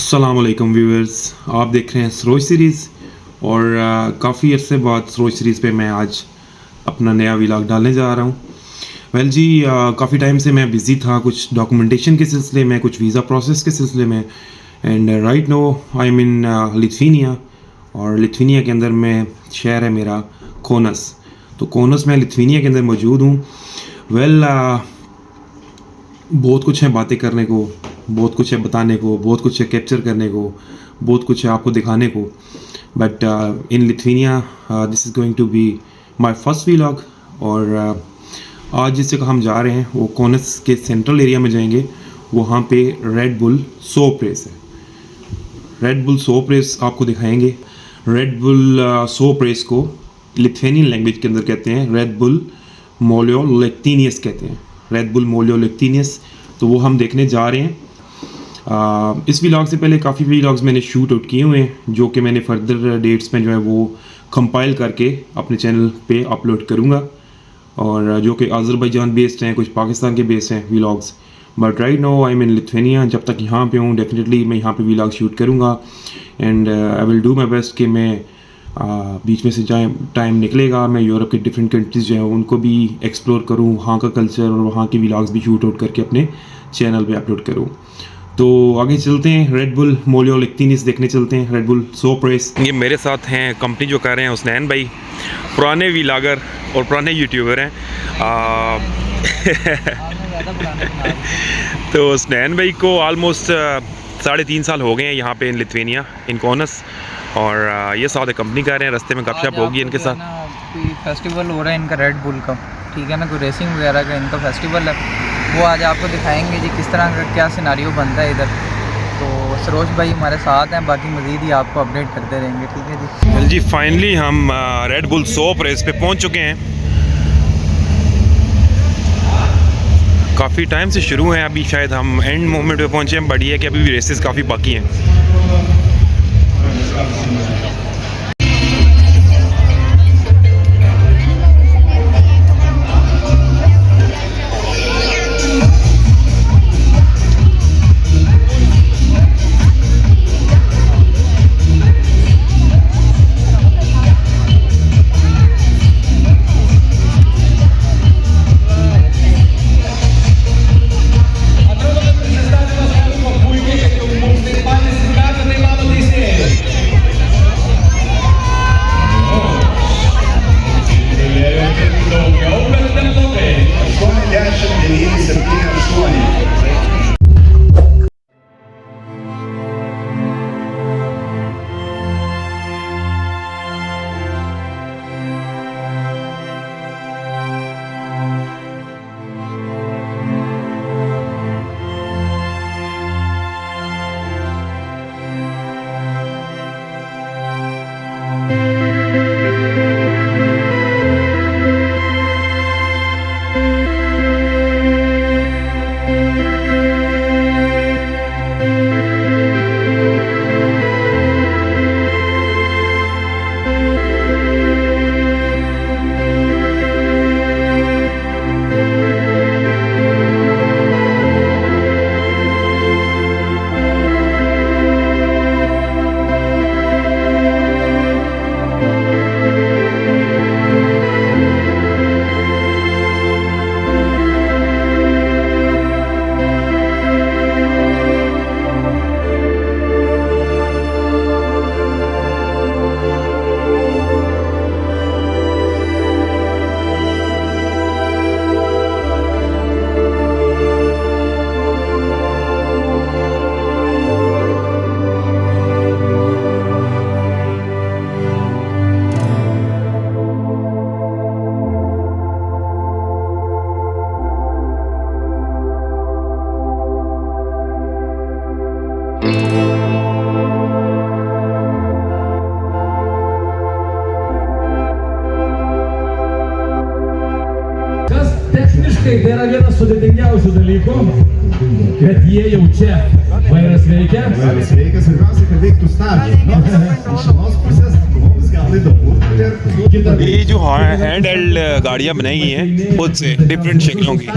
अस्सलामुअलैकुम व्यूअर्स, आप देख रहे हैं सरोज सीरीज़ और काफ़ी अरसे बाद सरोज सीरीज़ पे मैं आज अपना नया व्लॉग डालने जा रहा हूँ। वेल जी, काफ़ी टाइम से मैं बिज़ी था, कुछ डॉक्यूमेंटेशन के सिलसिले में, कुछ वीज़ा प्रोसेस के सिलसिले में। And right now I am in Lithuania, और लिथुआनिया के अंदर में शहर है मेरा कोनस। तो कोनस में लिथुआनिया के अंदर मौजूद हूँ। वेल बहुत कुछ है बातें करने को, बहुत कुछ है बताने को, बहुत कुछ है कैप्चर करने को, बहुत कुछ है आपको दिखाने को। But in Lithuania this is going to be my first vlog. और आज जिस जगह हम जा रहे हैं वो कोनस के सेंट्रल एरिया में जाएंगे। वहाँ पे रेड बुल सोप रेस है। रेड बुल सोप रेस आपको दिखाएंगे। रेड बुल सोप रेस को लिथुआनियन लैंग्वेज के अंदर कहते हैं रेड बुल मोलियोलेक्टिनियस कहते हैं, रेड बुल मोलियोलेक्टिनियस। तो वो हम देखने जा रहे हैं। इस व्लॉग से पहले काफ़ी व्लॉग्स मैंने शूट आउट किए हुए हैं, जो कि मैंने फर्दर डेट्स में जो है वो कंपाइल करके अपने चैनल पे अपलोड करूँगा, और जो कि अज़रबैजान बेस्ड हैं, कुछ पाकिस्तान के बेस्ड हैं vlogs. But right now I am in Lithuania. जब तक यहाँ पे हूँ डेफिनेटली मैं यहाँ पे व्लॉग शूट करूँगा। And I will do my best कि मैं बीच में से जाए टाइम निकलेगा मैं यूरोप के डिफरेंट कंट्रीज़ जो हैं उनको भी एक्सप्लोर करूँ, वहाँ का कल्चर और वहाँ के व्लॉग्स भी शूट आउट करके अपने चैनल पे अपलोड करूँ। तो आगे चलते हैं, रेड बुल मोलियोलेक्टिनियस देखने चलते हैं, रेड बुल सोप रेस। ये मेरे साथ हैं कंपनी जो कर रहे हैं हुसनैन भाई, पुराने व्लॉगर और पुराने यूट्यूबर हैं। तो हुसनैन भाई को ऑलमोस्ट 3.5 साल हो गए हैं यहाँ पे इन लिथुआनिया इन कोनस, और ये साथ कंपनी कर रहे हैं। रास्ते में गपशप होगी इनके साथ। कोई फेस्टिवल हो रहा है इनका रेड बुल का, ठीक है ना, कोई रेसिंग वगैरह का इनका फेस्टिवल है, वो आज आपको दिखाएंगे जी किस तरह का क्या सिनारियो बनता है इधर। तो सरोज भाई हमारे साथ हैं, बाकी मज़ीद ही आपको अपडेट करते रहेंगे, ठीक है जी। वेल जी, फाइनली हम रेड बुल सोप रेस पे पहुंच चुके हैं। काफ़ी टाइम से शुरू हैं, अभी शायद हम एंड मोमेंट पे पहुंचे हैं, बट ये है कि अभी भी रेसेस काफ़ी बाकी हैं। Tai yra vienas sudėtingiausių dalykų, kad jie jau čia. Vairas veikia? Vairas veikia, svarbiausia, kad veiktų stabdžiai. Iš vienos pusės mums gal įdomu. ये जो हैंड हेल्ड गाड़ियाँ बनाई गई हैं खुद से डिफरेंट शक्लों की,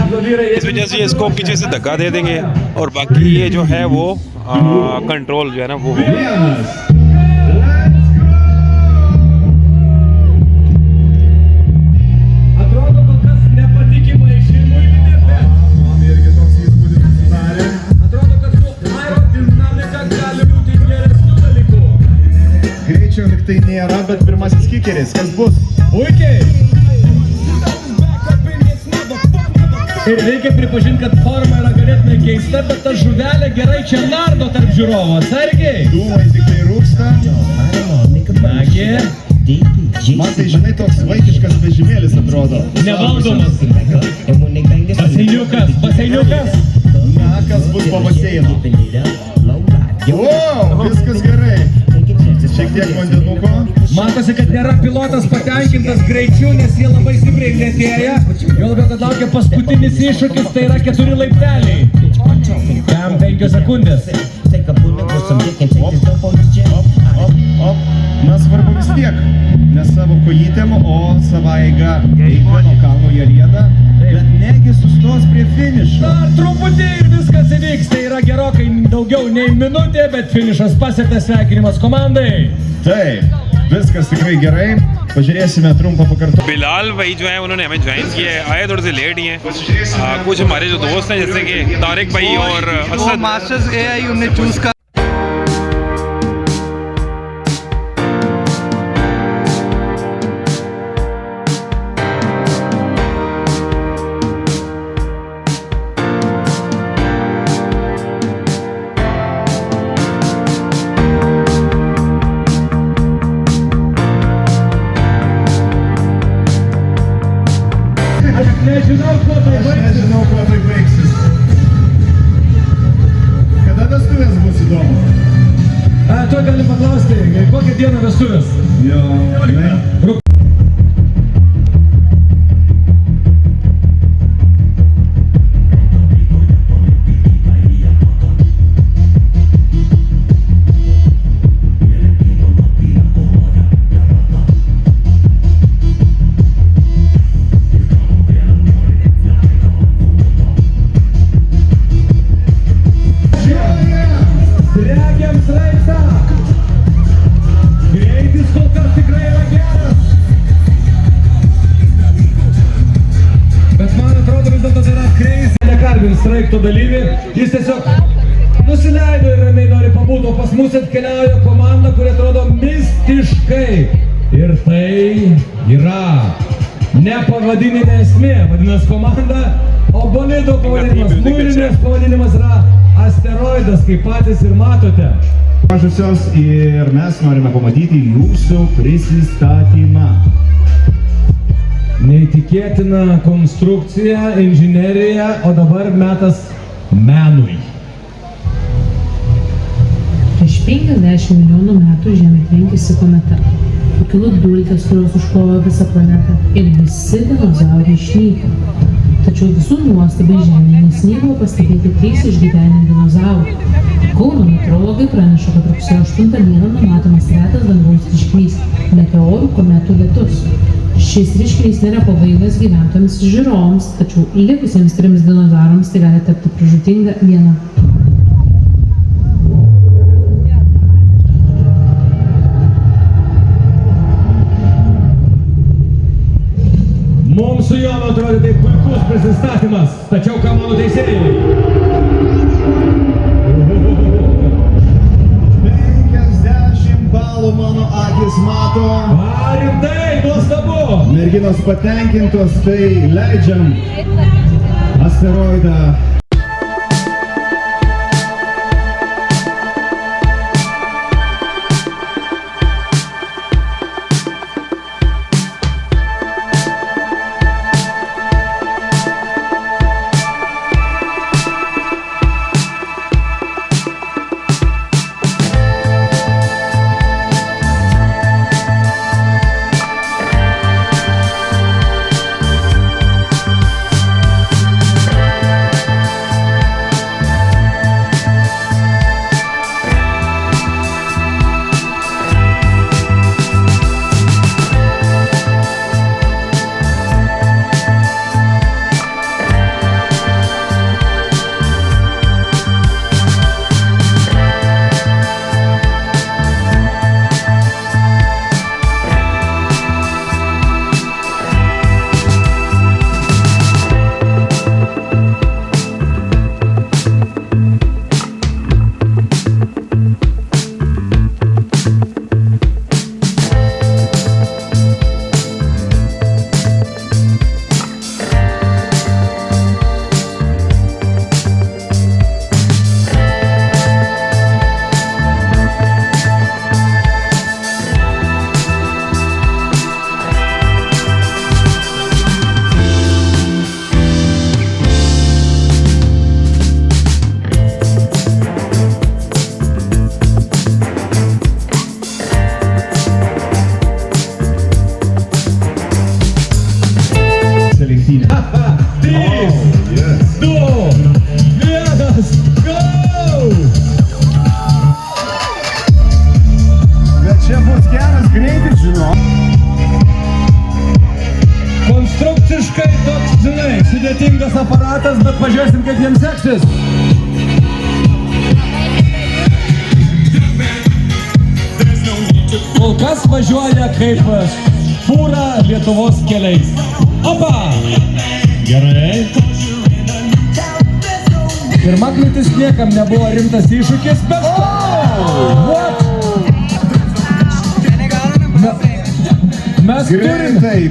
इस वजह से इसको पीछे से धक्का दे देंगे और बाकी ये जो है वो कंट्रोल जो है ना वो हो। Vienas. Atrodo kol kas nepatikimai šeimųjų, bet Man irgi toks įspūdis susidarė. atrodo, kad su aerodinamika gali būti geresnių dalykų. Greičio liktai nėra, bet pirmasis kikeris. Kas bus? Puikiai. Ir reikia pripažinti, kad forma yra ganėtinai keista, bet ta žuvelė gerai čia nardo tarp žiūrovų. Atsargiai. Dūmai tik tai rūksta. Nagi, Man tai, žinai, toks vaikiškas vežimėlis atrodo. nevaldomas. Baseiniukas, baseiniukas. Na, kas bus po baseino? Wow, viskas gerai. Šiek tiek vandenuko. Matosi, kad nėra pilotas patenkintas greičiu, nes jie labai stipriai lėtėja. Jo labiau, kad laukia paskutinis iššūkis, tai yra 4 laipteliai. Jam 5 sekundės. Op. Na, svarbu vis tiek. Ne savo kojytėm, o sava eiga. Kiekvieno kalno jie rieda, bet negi sustos prie finišo. Dar truputį ir viskas įvyks. Tai yra gerokai daugiau nei minutė, bet finišas pasiektas. Sveikinimas komandai. Taip, viskas tikrai gerai. Pažiūrėsime trumpą pakartotą. Bilal भाई जो है उन्होंने हमें ज्वाइन किया है, आए थोड़े से लेट ही हैं। कुछ हमारे जो दोस्त हैं जैसे कि तारिक भाई और वो असद, मास्टर्स AI उन्हें चूज कर Nežinau, kuo tai Aš baigsis. nežinau, kuo tai baigsis. Kada vestuvės bus įdomu? Tuo galim paklausti, kokią dieną vestuvės? Jo, žinai. Dregiam sraigtą. Greitis kol kas tikrai yra geras. Bet man atrodo vis dėlto tai yra crazy. Nekalbint sraigto dalyvį, jis tiesiog nusileido ir ramiai nori pabūti, o pas mus atkeliauja komanda, kuri atrodo mistiškai. Ir tai yra ne pavadinime esmė, vadinasi komanda, o bolido pavadinimas, mūrinės pavadinimas yra asteroidas, kaip patys ir matote. Mažusios ir mes norime pamatyti jūsų prisistatymą. Neįtikėtina konstrukcija, inžinerija, o dabar metas menui. Prieš 50 milijonų metų Žemė trenkėsi kometa. Pakilo dulkės, kurios užklojo visą planetą ir visi dinozaurai išnyko. Tačiau visų nuostabai Žemėje neseniai buvo pastebėti 3 išgyvenę dinozaurai. Kauno meteorologai praneša, kad rugsėjo 8 dieną numatomas retas dangaus reiškinys – meteorų kometų lietus. Šis reiškinys nėra pavojingas gyventojams ir žiūrovams, tačiau likusiems 3 dinozaurams tai gali tapti pražūtinga diena. Mums su Jonu atrodo tai puikus prisistatymas, tačiau ką mano teisėjai? 50 balų mano akis mato. Rimtai, nuostabu! Merginos patenkintos, tai leidžiam asteroidą. Žiūrėsim, kaip jiems seksis. Kol kas važiuoja kaip fūra Lietuvos keliais. Opa! Gerai. Pirma kliūtis niekam nebuvo rimtas iššūkis, bet... What? Mes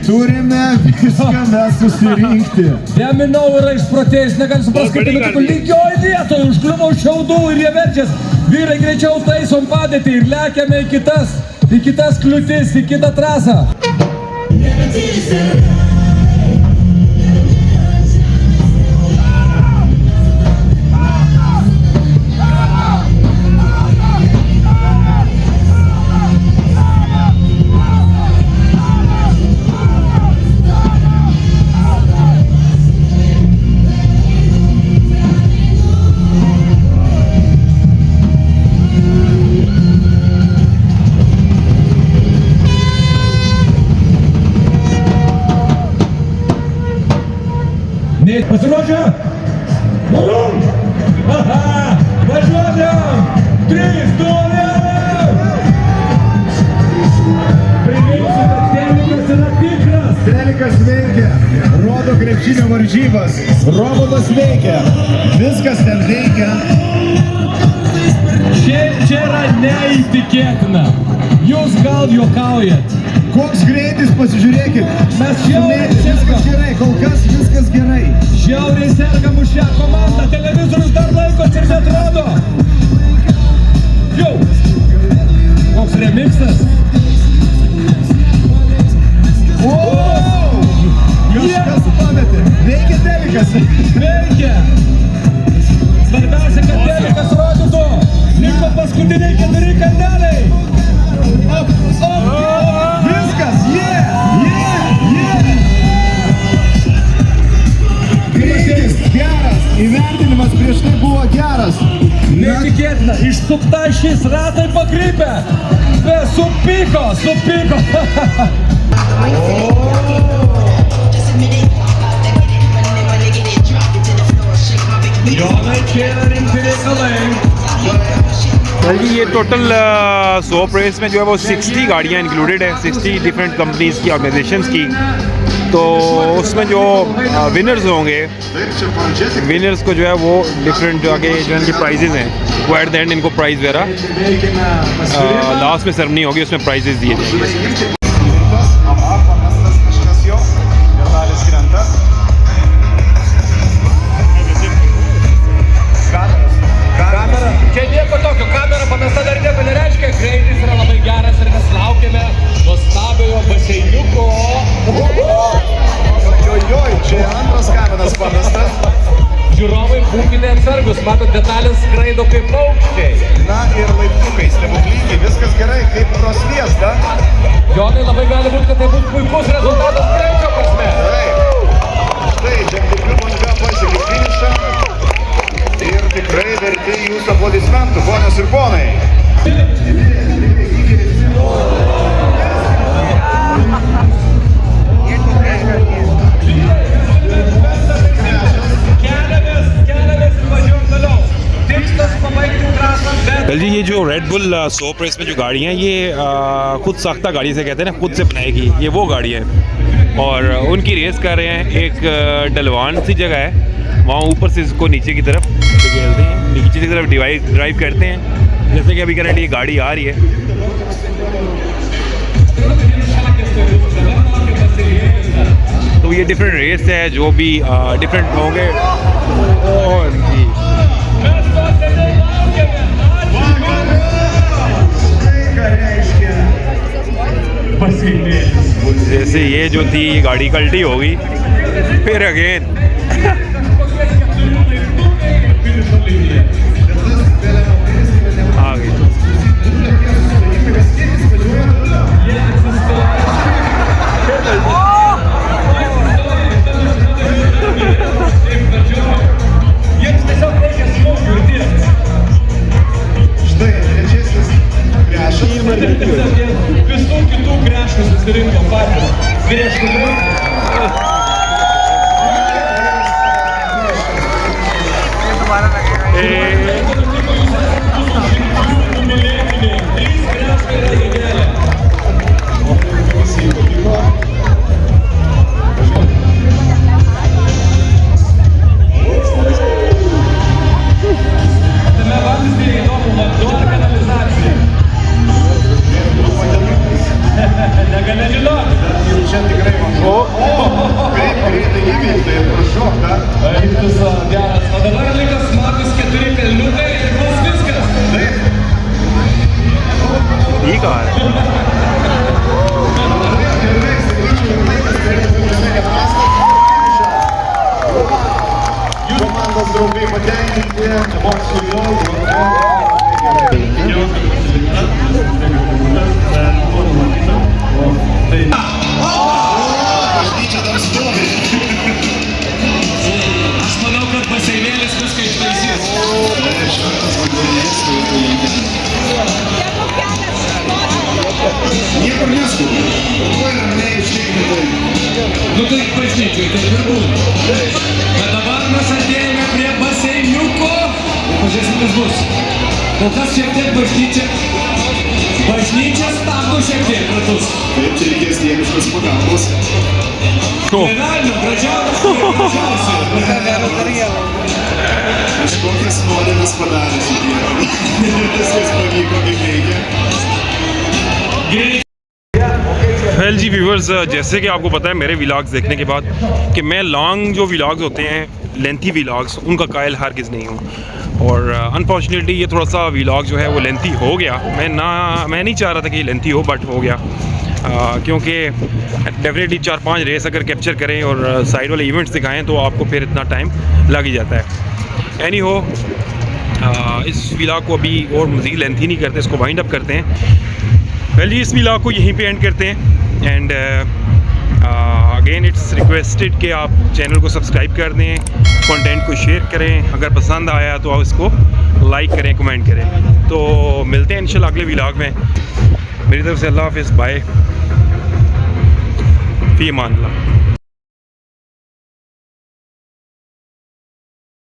turime viską mes susirinkti. Deminau yra išprotėjęs, negali suprasti, kad nutiko lygioj vietoje, užkliuvau šiaudų ir jie verčias. Vyrai greičiau taisom padėtį ir lekiame į kitas kliūtis, į kitą trasą. Pasirodžia? Malum! Važiuojam! 3, 2, 1! Priminsiu, kad telikas yra tikras! Telikas veikia, rodo krepšinio varžybas, robotas veikia, viskas ten veikia. Čia yra neįtikėtina. Jūs gal juokaujat. Koks greitis, pasižiūrėkit. Mes žiauriai viskas gerai, kol kas viskas gerai. Žiauriai sergam už šią komandą, televizorius dar laikos ir neatrodo. Jau! Koks remixas? Kažkas pametė, veikia telikas. Veikia! Svarbiausia, kad telikas rodytų. Liko paskutiniai 4 kandeliai. Viskas, Greitis geras, įvertinimas prieš tai buvo geras. Netikėtina, išsukta šis ratai pakrypę. Supyko. Jonai, čia yra rimti reikalai. जी ये total soap race में जो है वो 60 गाड़ियाँ इंक्लूडेड है, 60 different companies की, ऑर्गेनाइजेशंस की। तो उसमें जो विनर्स होंगे, विनर्स को जो है वो डिफरेंट आगे जो इनके प्राइजेज़ हैं वो एट द एंड इनको प्राइज़ वगैरह लास्ट में सेरेमनी होगी, उसमें प्राइजेज़ दिए जाएंगे। Čia nieko tokio, kamera pamesta dar nieko nereiškia, greitis yra labai geras ir mes laukiame nuostabiojo baseiniuko. Ojojoj, čia antras kaminas pamestas. Žiūrovai, būkite atsargus, matot, detalės skraido kaip paukščiai. Na ir laiptukai, stebuklingi, viskas gerai, kaip pro sviestą. Jonai, labai gali būti, kad tai bus puikus rezultatas greičio prasme. Taip, štai, žemdirbių banga pasiekė finišą. Ir tikrai verti jūsų aplodismentų, ponios ir ponai. कल जी ये जो red bull soap race में जो गाड़ियाँ हैं ये खुद साख्ता गाड़ी से कहते हैं ना, खुद से बनाएगी, ये वो गाड़ी है और उनकी रेस कर रहे हैं। एक डलवान सी जगह है, वहाँ ऊपर से इसको नीचे की तरफ खेलते हैं, नीचे की तरफ ड्राइव करते हैं। जैसे कि अभी करंट ये गाड़ी आ रही है, तो ये डिफरेंट रेस है, जो भी डिफरेंट होंगे। और जी जैसे ये जो थी ये गाड़ी कल्टी होगी, फिर अगेन आ गई। Štai, trečiasis grešas. Visų kitų grešų susirinko patys. Grešų Čia tikrai vanduo. Kaip greitai įveikta ir prašok, dar. Rytis geras. O dabar likas Matus 4 pelniukai ir bus viskas. Taip. Komandos draugai patenkinti, emocijų daug. Bažnyčia dar stovi. Aš manau, kad baseinėlis viską ištaisys. Niekur neskubi. Tuoj ramiai ištikrintai. Nu tai bažnyčiai, tai ir būna. Bet dabar mes atėjome prie baseiniuko. Ir pažiūrėsim, kas bus. Kol kas šiek tiek bažnyčia stabdo šiek tiek ratus. Taip, čia reikės dieviškos pagalbos. Velnio, gražiausia. Kažkokias nuodėmes padarė šitie. Viskas pavyko kaip reikia. Well जी viewers, जैसे कि आपको पता है मेरे व्लॉग्स देखने के बाद कि मैं लॉन्ग जो व्लॉग्स होते हैं, लेंथी व्लॉग्स, उनका कायल हरगिज़ नहीं हूँ। और अनफॉर्चुनेटली ये थोड़ा सा व्लॉग जो है वो लेंथी हो गया। मैं नहीं चाह रहा था कि ये लेंथी हो, बट हो गया क्योंकि डेफिनेटली 4-5 रेस अगर कैप्चर करें और साइड वाले इवेंट्स दिखाएं तो आपको फिर इतना टाइम लग ही जाता है। एनी हो, इस व्लॉग को अभी और मज़ीद लेंथी नहीं करते, इसको वाइंड अप करते हैं। वेल जी, इस व्लॉग को यहीं पे एंड करते हैं। एंड अगेन इट्स रिक्वेस्टेड कि आप चैनल को सब्सक्राइब कर दें, कंटेंट को शेयर करें, अगर पसंद आया तो आप इसको लाइक करें, कमेंट करें। तो मिलते हैं इंशाल्लाह अगले व्लॉग में। मेरी तरफ से अल्लाह हाफ़िज़, बाय, फ़ी अमान अल्लाह।